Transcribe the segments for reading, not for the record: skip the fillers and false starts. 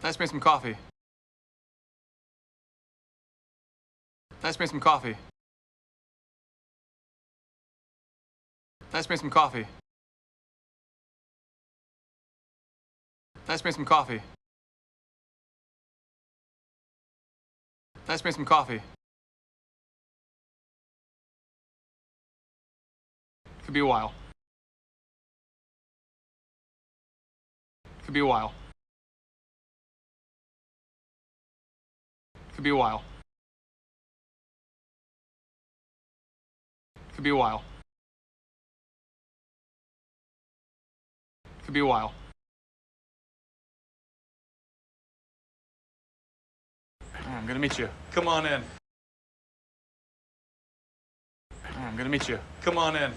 Let's make some coffee. Let's make some coffee. Let's make some coffee. Let's make some coffee. Let's make some coffee. Could be a while. Could be a while. Could be a while. Could be a while. Could be a while. I'm gonna meet you. Come on in. I'm gonna meet you. Come on in.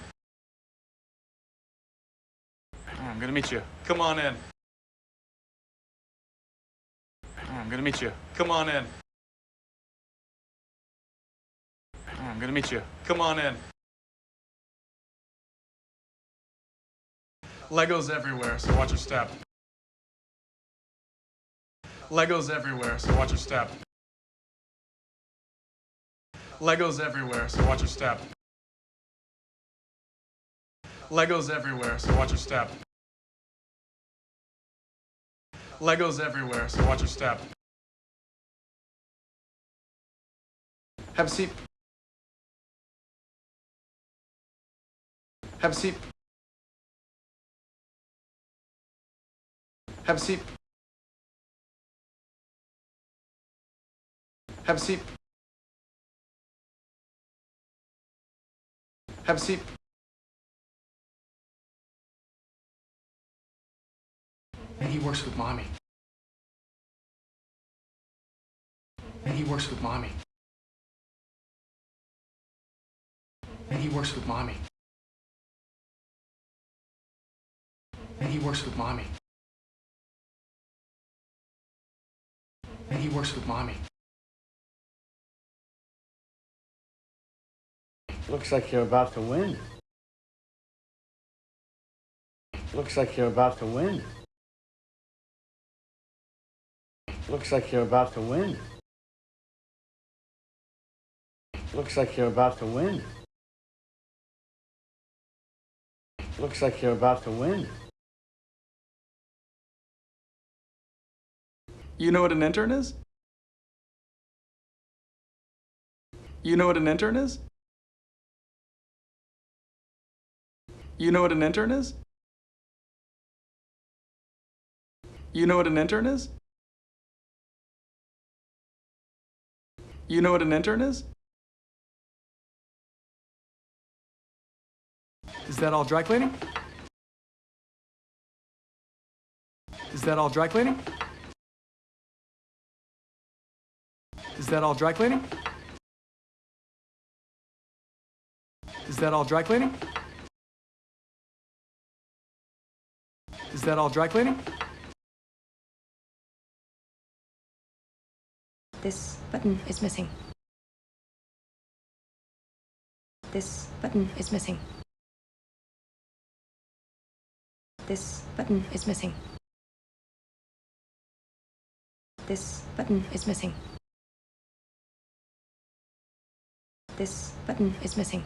I'm gonna meet you. Come on in. I'm gonna meet you. Come on in. I'm gonna meet you. Come on in. Legos everywhere, so watch your step. Legos everywhere, so watch your step. Legos everywhere, so watch your step. Legos everywhere, so watch your step. Legos everywhere, so watch your step. Have a seat. Have a seat. Have a seat. Have a seat. Have a seat. And he works with mommy. And he works with mommy. And he works with mommy. And he works with mommy. And he works with mommy. Looks like you're about to win. Looks like you're about to win. Looks like you're about to win. Looks like you're about to win. Looks like you're about to win. You know what an intern is? You know what an intern is? You know what an intern is? You know what an intern is? You know what an intern is? Is that all dry cleaning? Is that all dry cleaning? Is that all dry cleaning? Is that all dry cleaning? Is that all dry cleaning? This button is missing. This button is missing. This button is missing. This button is missing. This button is missing.